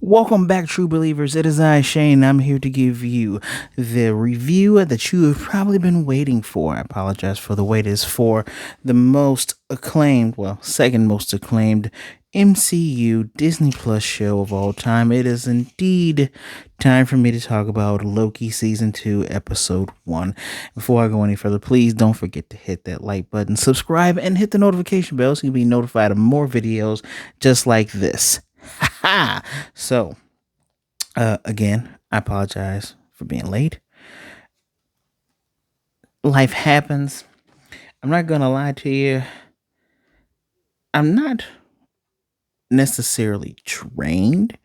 Welcome back, true believers. It is I, Shane. I'm here to give you the review that you have probably been waiting for. I apologize for the wait. Is for the most acclaimed, second most acclaimed MCU Disney Plus show of all time. It is indeed time for me to talk about Loki Season 2, Episode 1. Before I go any further, please don't forget to hit that like button, subscribe, and hit the notification bell so you can be notified of more videos just like this. So, again, I apologize for being late. Life happens. I'm not gonna lie to you. I'm not necessarily trained.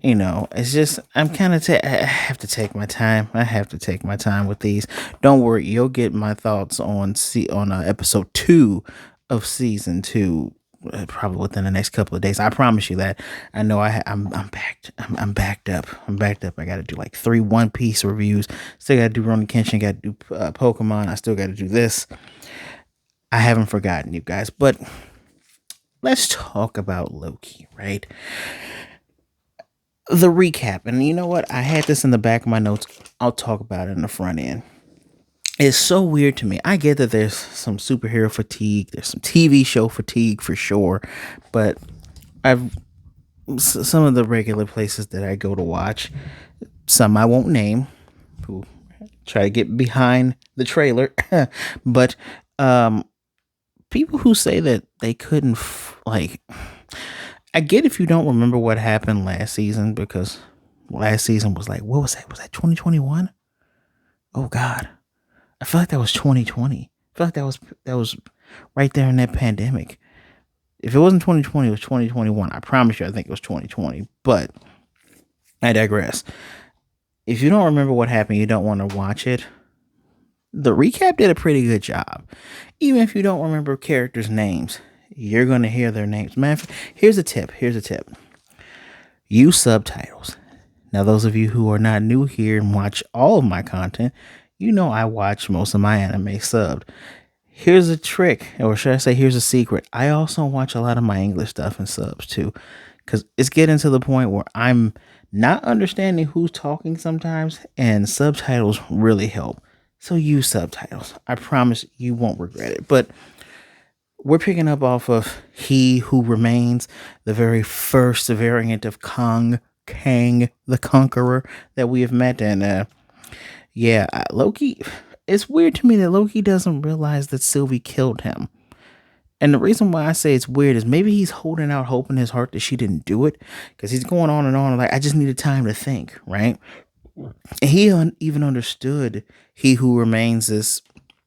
It's just I'm kind of. I have to take my time. I have to take my time with these. Don't worry, you'll get my thoughts on episode 2 of season 2 probably within the next couple of days. I promise you that. I know I'm backed. I'm backed up. I'm backed up. I got to do like 3 One Piece reviews. Still got to do Ronin Kenshin. Got to do Pokemon. I still got to do this. I haven't forgotten you guys, but let's talk about Loki, right? The recap, and you know what? I had this in the back of my notes. I'll talk about it in the front end. It's so weird to me. I get that there's some superhero fatigue, there's some TV show fatigue for sure, but some of the regular places that I go to watch, some I won't name, who try to get behind the trailer, but people who say that they couldn't I get if you don't remember what happened last season, because last season was like, what was that? Was that 2021? Oh God. I feel like that was 2020. I feel like that was right there in that pandemic. If it wasn't 2020, it was 2021. I promise you, I think it was 2020. But I digress. If you don't remember what happened, you don't want to watch it. The recap did a pretty good job. Even if you don't remember characters' names, you're going to hear their names. Man, here's a tip. Use subtitles. Now, those of you who are not new here and watch all of my content, you know I watch most of my anime subbed. Here's a trick, or should I say here's a secret. I also watch a lot of my English stuff in subs too, because it's getting to the point where I'm not understanding who's talking sometimes, and subtitles really help. So use subtitles. I promise you won't regret it. But we're picking up off of He Who Remains, the very first variant of Kang the Conqueror that we have met, and Loki, it's weird to me that Loki doesn't realize that Sylvie killed him. And the reason why I say it's weird is maybe he's holding out hope in his heart that she didn't do it, because he's going on and on like, I just needed time to think, right? And he even understood He Who Remains'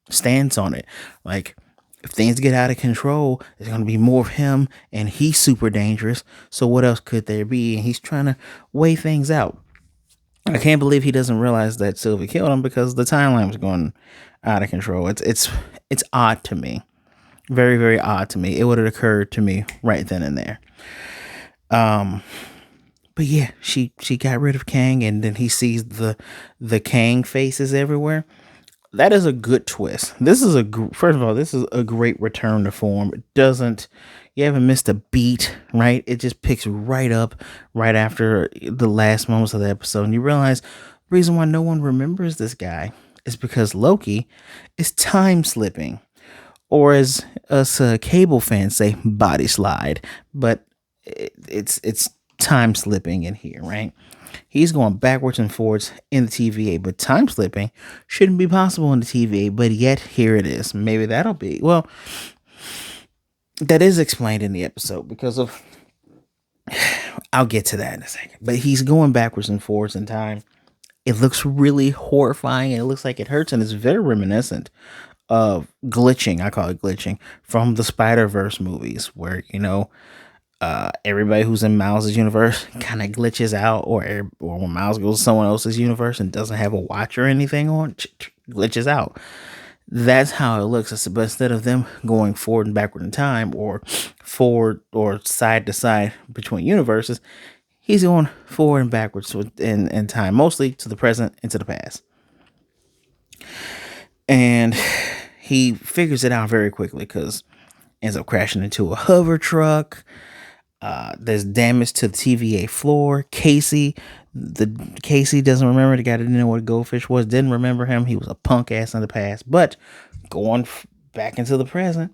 stance on it. Like, if things get out of control, there's going to be more of him, and he's super dangerous. So what else could there be? And he's trying to weigh things out. I can't believe he doesn't realize that Sylvie killed him, because the timeline was going out of control. It's odd to me. Very, very odd to me. It would have occurred to me right then and there. But yeah, she got rid of Kang, and then he sees the Kang faces everywhere. That is a good twist. This is first of all, this is a great return to form. You haven't missed a beat, right? It just picks right up right after the last moments of the episode. And you realize the reason why no one remembers this guy is because Loki is time slipping, or as us cable fans say, body slide. But it's time slipping in here, right? He's going backwards and forwards in the TVA, but time slipping shouldn't be possible in the TVA, but yet here it is. Maybe that'll be, that is explained in the episode because of, I'll get to that in a second, but he's going backwards and forwards in time. It looks really horrifying, and it looks like it hurts, and it's very reminiscent of glitching. I call it glitching from the Spider-Verse movies, where, everybody who's in Miles' universe kind of glitches out, or when Miles goes to someone else's universe and doesn't have a watch or anything on, glitches out. That's how it looks. But instead of them going forward and backward in time, or forward or side to side between universes, he's going forward and backwards in time, mostly to the present and to the past. And he figures it out very quickly, because ends up crashing into a hover truck. There's damage to the TVA floor. Casey doesn't remember. The guy that didn't know what a goldfish was didn't remember him. He was a punk ass in the past. But going back into the present,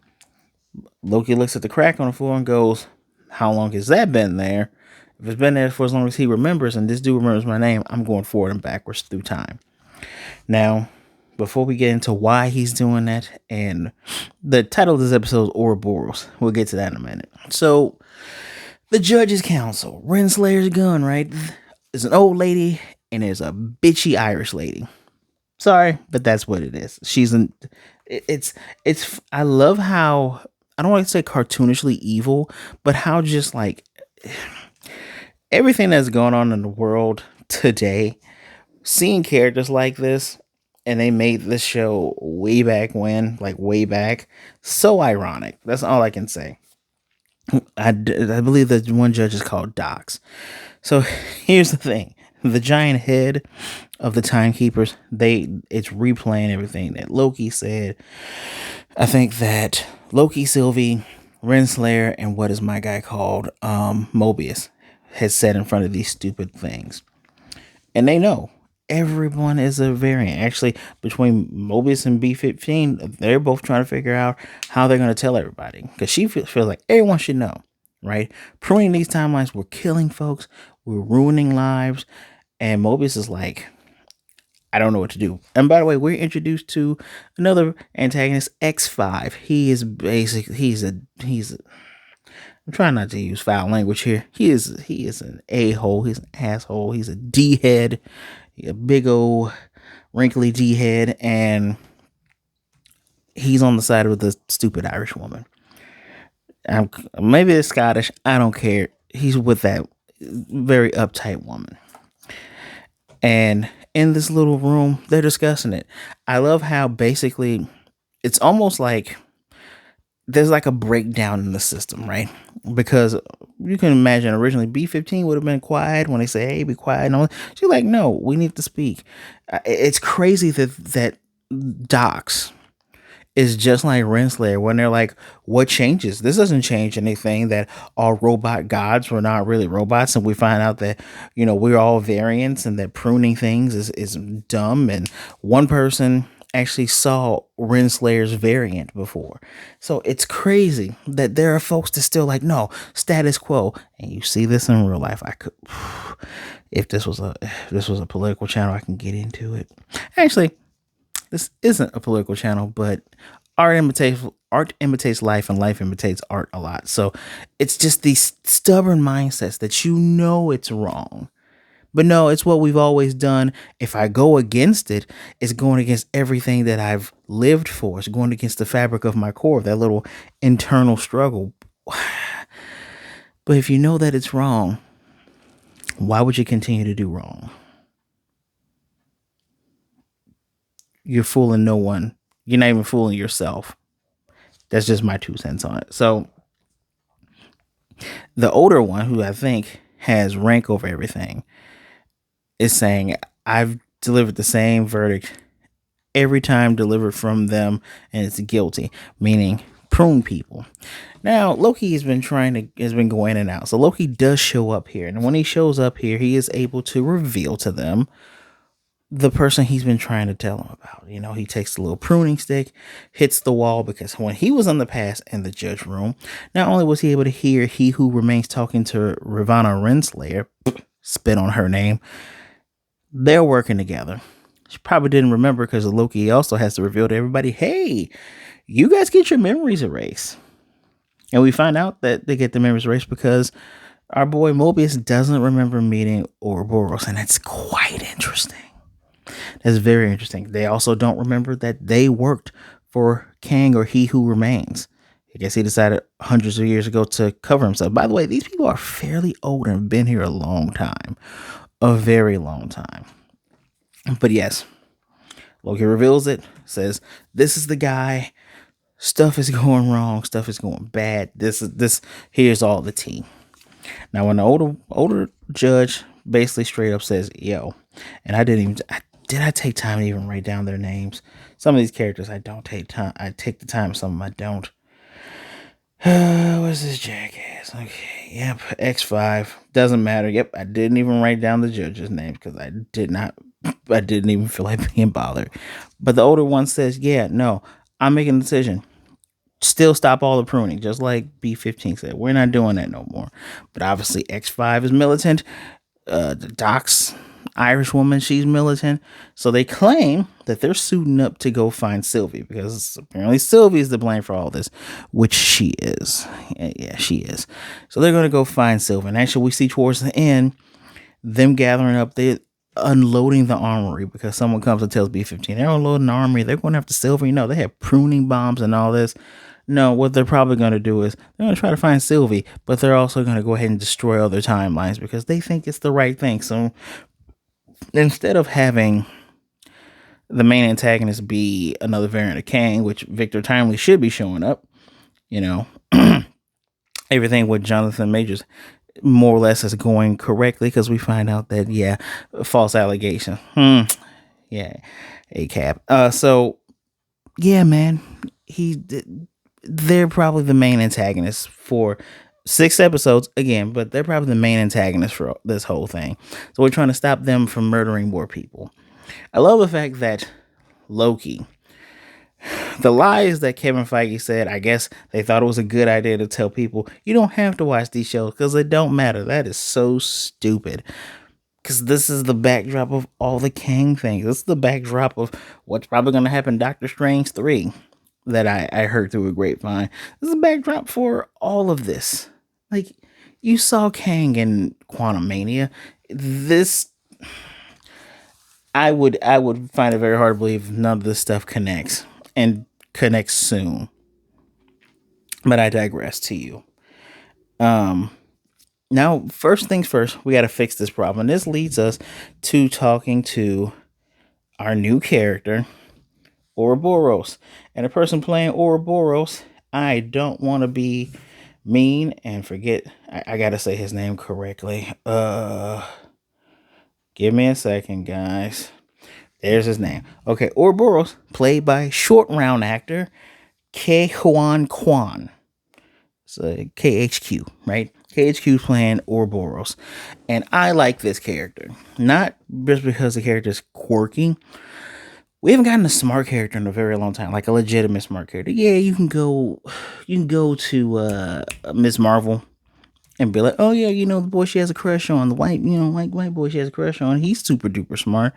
Loki looks at the crack on the floor and goes, "How long has that been there? If it's been there for as long as he remembers, and this dude remembers my name, I'm going forward and backwards through time." Now, before we get into why he's doing that, and the title of this episode is Ouroboros, we'll get to that in a minute. So, the Judge's Council, Renslayer's gun, right? There's an old lady and there's a bitchy Irish lady. Sorry, but that's what it is. It's I love how, I don't want to say cartoonishly evil, but how just like everything that's going on in the world today, seeing characters like this, and they made this show way back when, like way back, so ironic. That's all I can say. I believe that one judge is called Docs. So here's the thing: the giant head of the timekeepers, it's replaying everything that Loki said. I think that Loki, Sylvie, Renslayer, and what is my guy called, Mobius, has said in front of these stupid things, and they know everyone is a variant. Actually, between Mobius and B15, they're both trying to figure out how they're going to tell everybody, because she feels like everyone should know, right? Pruning these timelines, we're killing folks, we're ruining lives, and Mobius is like, I don't know what to do. And by the way, we're introduced to another antagonist, X5. He is basically I'm trying not to use foul language here. He is an a-hole. He's an asshole. He's a d-head, a big old wrinkly d-head, and he's on the side of the stupid Irish woman. Maybe it's Scottish. I don't care. He's with that very uptight woman. And in this little room, they're discussing it. I love how basically it's almost like there's like a breakdown in the system, right? Because you can imagine originally B15 would have been quiet when they say, "Hey, be quiet." And all. She's like, "No, we need to speak." It's crazy that Docs is just like Renslayer when they're like, "What changes? This doesn't change anything. That all robot gods were not really robots, and we find out that we're all variants, and that pruning things is dumb." And one person actually saw Renslayer's variant before, so it's crazy that there are folks that still like, no, status quo. And you see this in real life. I could, if this was a political channel, I can get into it. Actually, this isn't a political channel, but art imitates life, and life imitates art a lot. So it's just these stubborn mindsets that it's wrong. But no, it's what we've always done. If I go against it, it's going against everything that I've lived for. It's going against the fabric of my core, that little internal struggle. But if you know that it's wrong, why would you continue to do wrong? You're fooling no one. You're not even fooling yourself. That's just my 2 cents on it. So the older one, who I think has rank over everything, is saying, I've delivered the same verdict every time delivered from them, and it's guilty, meaning prune people. Now, Loki has been going in and out. So Loki does show up here. And when he shows up here, he is able to reveal to them the person he's been trying to tell them about. He takes the little pruning stick, hits the wall, because when he was in the past in the judge room, not only was he able to hear he who remains talking to Ravana Renslayer, spit on her name, they're working together. She probably didn't remember, because Loki also has to reveal to everybody, hey, you guys get your memories erased. And we find out that they get the memories erased because our boy Mobius doesn't remember meeting Ouroboros, and it's quite interesting. That's very interesting. They also don't remember that they worked for Kang, or He Who Remains. I guess he decided hundreds of years ago to cover himself. By the way, these people are fairly old and have been here a long time. A very long time. But yes, Loki reveals it, says, this is the guy. Stuff is going wrong. Stuff is going bad. Here's all the tea. Now, when the older judge basically straight up says, yo, and did I take time to even write down their names? Some of these characters I don't take time. I take the time. Some of them I don't. What's this jackass? Okay. Yep, X5. Doesn't matter. Yep, I didn't even write down the judge's name because I didn't even feel like being bothered. But the older one says, yeah, no, I'm making a decision. Still stop all the pruning, just like B15 said. We're not doing that no more. But obviously, X5 is militant. The Doc's Irish woman, she's militant. So they claim that they're suiting up to go find Sylvie because apparently Sylvie's to blame for all this, which she is. Yeah, she is. So they're going to go find Sylvie. And actually, we see towards the end them gathering up, they unloading the armory because someone comes and tells B15 they're unloading the armory. They're going after Sylvie. They have pruning bombs and all this. No, what they're probably going to do is they're going to try to find Sylvie, but they're also going to go ahead and destroy other timelines because they think it's the right thing. So instead of having the main antagonist be another variant of Kang, which Victor Timely should be showing up, you know, everything with Jonathan Majors more or less is going correctly because we find out that, yeah, false allegation. Yeah, a cap. So, yeah, man, they're probably the main antagonist for 6 episodes again, but they're probably the main antagonist for this whole thing. So we're trying to stop them from murdering more people. I love the fact that Loki, the lies that Kevin Feige said, I guess they thought it was a good idea to tell people you don't have to watch these shows because they don't matter. That is so stupid. Because this is the backdrop of all the Kang things. This is the backdrop of what's probably going to happen in Doctor Strange 3 that I heard through a grapevine. This is a backdrop for all of this. Like, you saw Kang in Quantum Mania. This, I would find it very hard to believe none of this stuff connects and connects soon. But I digress to you. Now, first things first, we got to fix this problem. This leads us to talking to our new character, Ouroboros. And the person playing Ouroboros, I don't want to be mean and forget. I got to say his name correctly. Give me a second, guys. There's his name. Okay, Ouroboros, played by short round actor Ke Huan Kwan. So KHQ, right? KHQ playing Ouroboros. And I like this character. Not just because the character is quirky. We haven't gotten a smart character in a very long time, like a legitimate smart character. Yeah, you can go to Miss Marvel and be like, oh yeah, the boy she has a crush on, the white boy she has a crush on. He's super duper smart.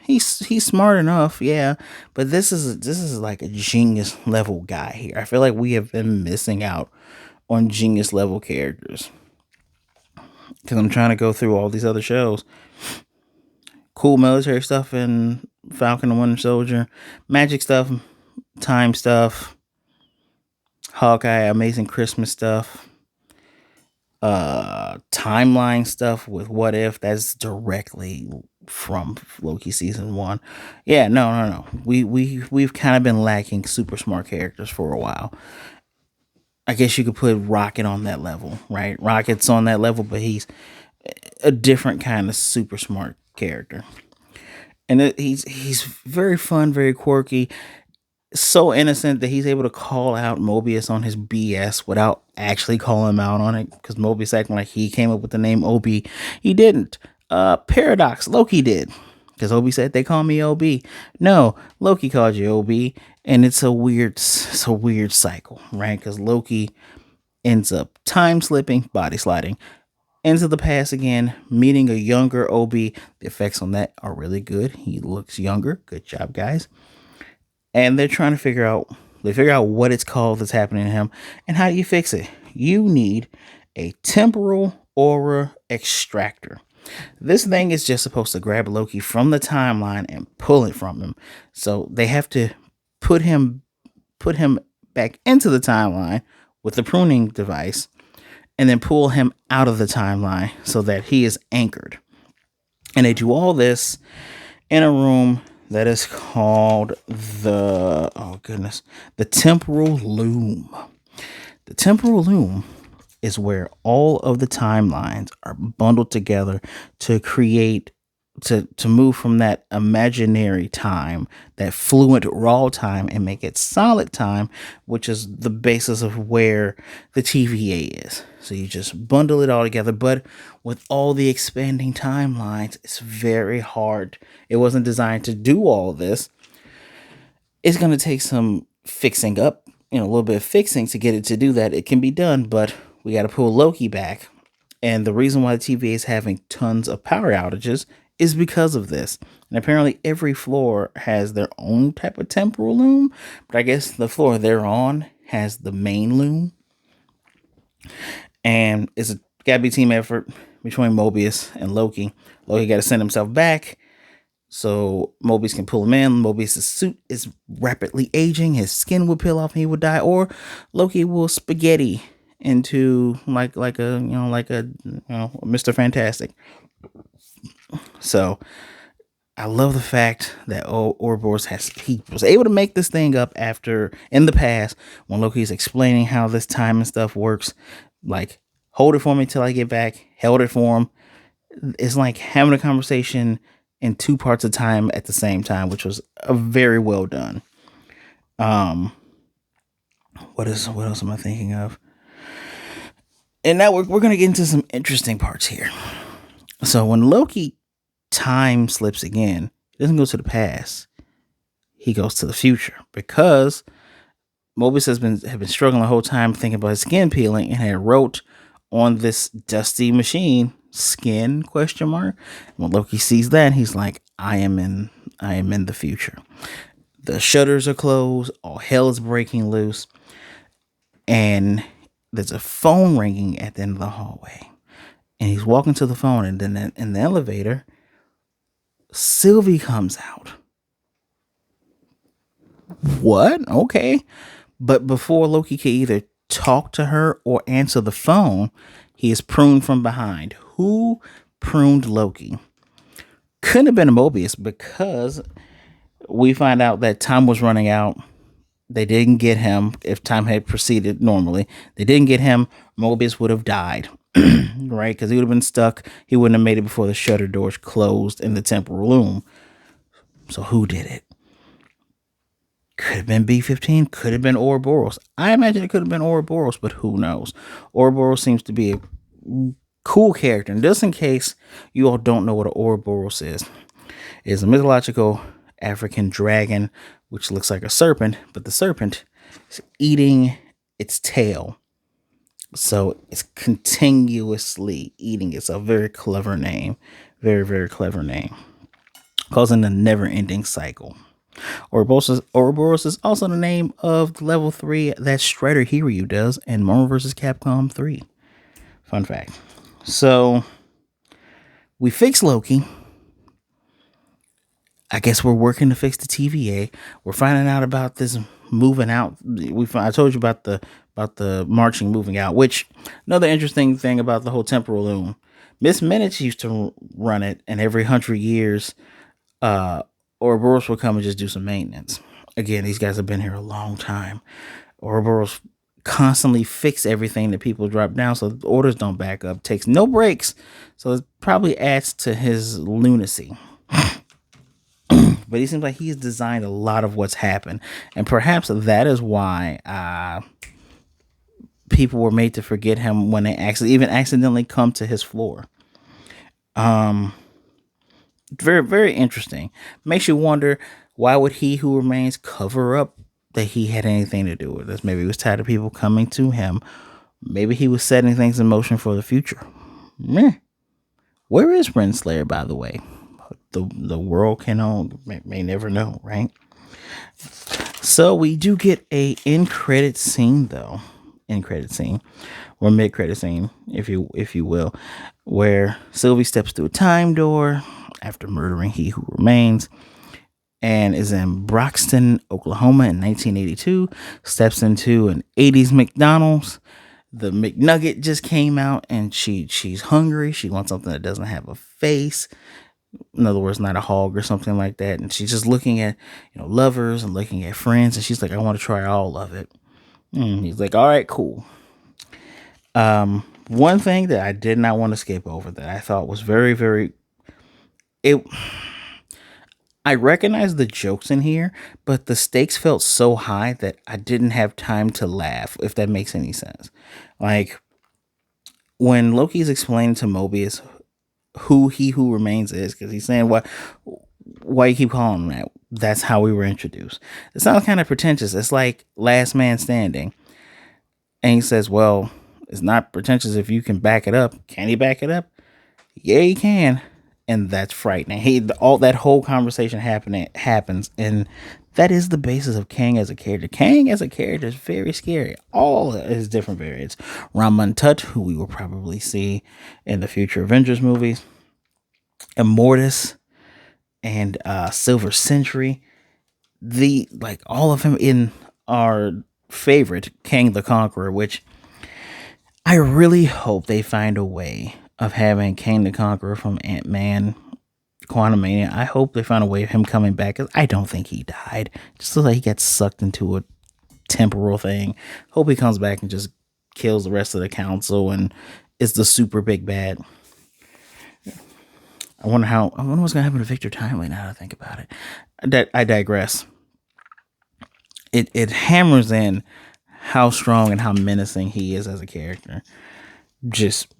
He's smart enough, yeah, but this is like a genius level guy here. I feel like we have been missing out on genius level characters because I'm trying to go through all these other shows. Cool military stuff in Falcon and Winter Soldier, magic stuff, time stuff, Hawkeye, Amazing Christmas stuff, timeline stuff with What If. That's directly from Loki season 1. Yeah, no. We've kind of been lacking super smart characters for a while. I guess you could put Rocket on that level, right? Rocket's on that level, but he's a different kind of super smart character. And he's very fun, very quirky, so innocent that he's able to call out Mobius on his BS without actually calling him out on it. Because Mobius acting like he came up with the name Obi, he didn't. Paradox, Loki did. Because Obi said they call me Ob. No, Loki called you Ob, and it's a weird cycle, right? Because Loki ends up time slipping, body sliding into the past again, meeting a younger Ob. The effects on that are really good. He looks younger. Good job, guys. And they're trying to figure out what it's called that's happening to him, and how do you fix it? You need a temporal aura extractor. This thing is just supposed to grab Loki from the timeline and pull it from him. So they have to put him back into the timeline with the pruning device, and then pull him out of the timeline so that he is anchored. And they do all this in a room that is called the temporal loom. The temporal loom is where all of the timelines are bundled together to create to move from that imaginary time, that fluent raw time, and make it solid time, which is the basis of where the TVA is. So you just bundle it all together, but with all the expanding timelines, it's very hard. It wasn't designed to do all this. It's going to take some fixing up, a little bit of fixing to get it to do that. It can be done, but we got to pull Loki back. And the reason why the TVA is having tons of power outages is because of this. And apparently, every floor has their own type of temporal loom, but I guess the floor they're on has the main loom. And it's a gotta be team effort between Mobius and Loki. Loki got to send himself back so Mobius can pull him in. Mobius' suit is rapidly aging. His skin will peel off and he will die. Or Loki will spaghetti into like a Mr. Fantastic. So I love the fact that Ouroboros he was able to make this thing up after in the past when Loki's explaining how this time and stuff works. Like, hold it for me till I get back. Held it for him. It's like having a conversation in two parts of time at the same time, which was a very well done. What else am I thinking of? And now we're gonna get into some interesting parts here. So when Loki time slips again, he doesn't go to the past. He goes to the future because Mobius have been struggling the whole time thinking about his skin peeling and had wrote on this dusty machine skin question mark. When Loki sees that, he's like, I am in the future. The shutters are closed, all hell is breaking loose, and there's a phone ringing at the end of the hallway. And he's walking to the phone, and then in the elevator, Sylvie comes out. What? Okay. But before Loki can either talk to her or answer the phone, he is pruned from behind. Who pruned Loki? Couldn't have been a Mobius because we find out that time was running out. They didn't get him. If time had proceeded normally, they didn't get him. Mobius would have died, right? Because he would have been stuck. He wouldn't have made it before the shutter doors closed in the temporal loom. So who did it? Could have been B-15. Could have been Ouroboros. I imagine it could have been Ouroboros, but who knows? Ouroboros seems to be a cool character. And just in case you all don't know what an Ouroboros is, it's a mythological African dragon which looks like a serpent, but the serpent is eating its tail. So it's continuously eating. It's a very clever name. Very, very clever name. Causing a never-ending cycle. Ouroboros is also the name of the level 3 that Strider Hiryu does in Marvel vs. Capcom 3. Fun fact. So we fix Loki. I guess we're working to fix the TVA. We're finding out about this moving out. I told you about the marching moving out. Which another interesting thing about the whole temporal loom. Miss Minutes used to run it, and every 100 years, Ouroboros will come and just do some maintenance. Again, these guys have been here a long time. Ouroboros constantly fix everything that people drop down, so the orders don't back up. Takes no breaks, so it probably adds to his lunacy. But he seems like he's designed a lot of what's happened. And perhaps that is why people were made to forget him when they accidentally come to his floor. Very, very interesting. Makes you wonder, why would he who remains cover up that he had anything to do with this? Maybe he was tired of people coming to him. Maybe he was setting things in motion for the future. Meh. Where is Renslayer, by the way? The world may never know, right? So we do get a end credit scene, though. End credit scene, or mid credit scene, if you will, where Sylvie steps through a time door after murdering He Who Remains, and is in Broxton, Oklahoma in 1982. Steps into an 80s McDonald's. The McNugget just came out, and she's hungry. She wants something that doesn't have a face. In other words, not a hog or something like that. And she's just looking at, lovers and looking at friends. And she's like, I want to try all of it. And he's like, all right, cool. One thing that I did not want to skip over that I thought was very, very it I recognize the jokes in here, but the stakes felt so high that I didn't have time to laugh, if that makes any sense. Like when Loki's explaining to Mobius who he who remains is, because he's saying why you keep calling him that. That's how we were introduced. It sounds kind of pretentious. It's like Last Man Standing. And he says, well, it's not pretentious if you can back it up. Can he back it up? Yeah, he can. And that's frightening. All that whole conversation happens, and that is the basis of Kang as a character. Kang as a character is very scary. All his different variants. Raman Tut, who we will probably see in the future Avengers movies, Immortus, and Silver Sentry. All of them in our favorite Kang the Conqueror, which I really hope they find a way of having Kang the Conqueror from Ant-Man Quantumania. I hope they find a way of him coming back, because I don't think he died. Just looks like he gets sucked into a temporal thing. Hope he comes back and just kills the rest of the council and is the super big bad. I wonder what's gonna happen to Victor Timely now that I think about it. I digress. It hammers in how strong and how menacing he is as a character. Just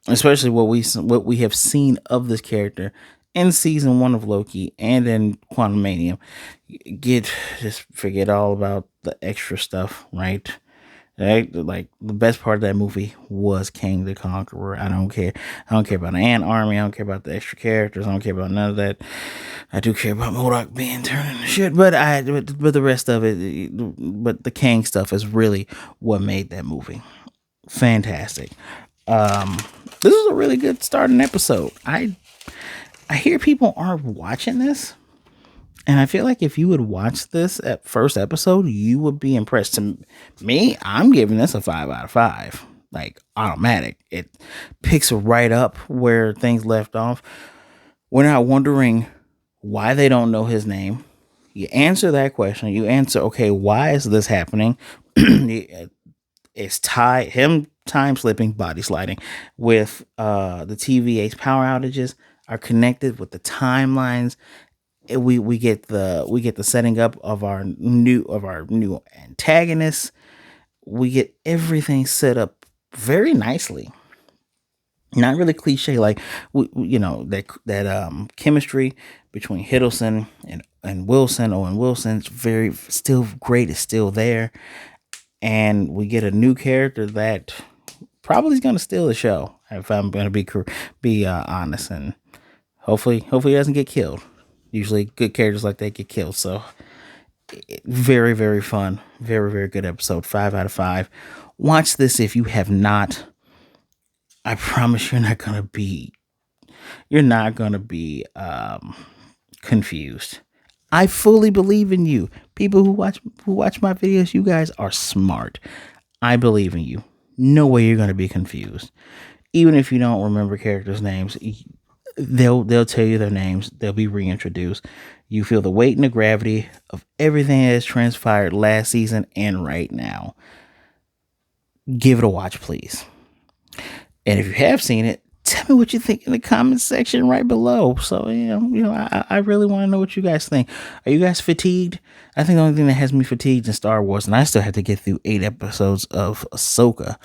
especially what we have seen of this character in season 1 of Loki and in Quantumania. Just forget all about the extra stuff, right? Right? Like the best part of that movie was King the Conqueror. I don't care. I don't care about the ant army. I don't care about the extra characters. I don't care about none of that. I do care about MODOK being turned into shit, but the rest of it, but the Kang stuff is really what made that movie fantastic. This is a really good starting episode. I hear people aren't watching this, and I feel like if you would watch this at first episode, you would be impressed. To me, I'm giving this a 5 out of 5. Like automatic. It picks right up where things left off. We're not wondering why they don't know his name. You answer that question. You answer, okay, why is this happening? It's him time slipping, body sliding with the TVA's power outages are connected with the timelines. We get the setting up of our new antagonists. We get everything set up very nicely. Not really cliche, like that chemistry between Hiddleston and Wilson, Owen Wilson's very still great, is still there, and we get a new character that probably is going to steal the show, if I'm going to be honest, and hopefully he doesn't get killed. Usually good characters like that get killed. So very, very fun. Very, very good episode. 5 out of 5. Watch this if you have not. I promise you're not going to be confused. I fully believe in you. People who watch my videos, you guys are smart. I believe in you. No way you're going to be confused. Even if you don't remember characters' names, they'll tell you their names. They'll be reintroduced. You feel the weight and the gravity of everything that has transpired last season and right now. Give it a watch, please. And if you have seen it, tell me what you think in the comments section right below. So I really want to know what you guys think. Are you guys fatigued? I think the only thing that has me fatigued is Star Wars, and I still have to get through 8 episodes of Ahsoka,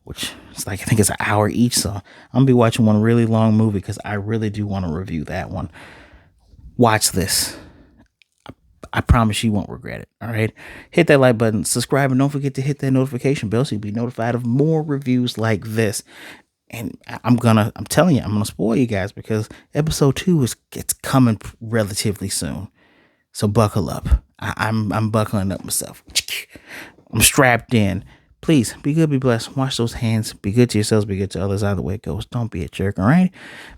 which is I think it's an hour each. So I'm gonna be watching one really long movie because I really do want to review that one. Watch this. I promise you won't regret it. All right. Hit that like button, subscribe, and don't forget to hit that notification bell so you'll be notified of more reviews like this. And I'm telling you, I'm gonna spoil you guys because episode 2 it's coming relatively soon. So buckle up. I'm buckling up myself. I'm strapped in. Please be good, be blessed. Wash those hands. Be good to yourselves. Be good to others. Either way it goes. Don't be a jerk. All right.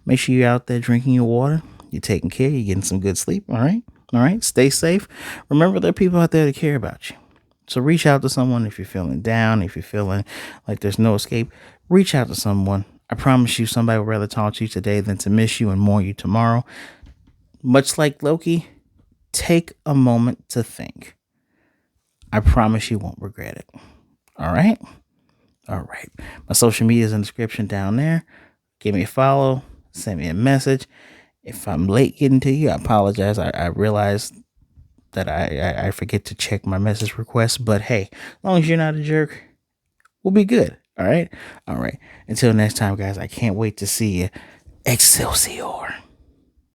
Make sure you're out there drinking your water. You're taking care. You're getting some good sleep. All right. All right. Stay safe. Remember, there are people out there that care about you. So reach out to someone if you're feeling down. If you're feeling like there's no escape, reach out to someone. I promise you, somebody would rather talk to you today than to miss you and mourn you tomorrow. Much like Loki, take a moment to think. I promise you won't regret it. All right? All right. My social media is in the description down there. Give me a follow. Send me a message. If I'm late getting to you, I apologize. I realize that I forget to check my message requests, but hey, as long as you're not a jerk, we'll be good. All right. All right. Until next time, guys, I can't wait to see you. Excelsior.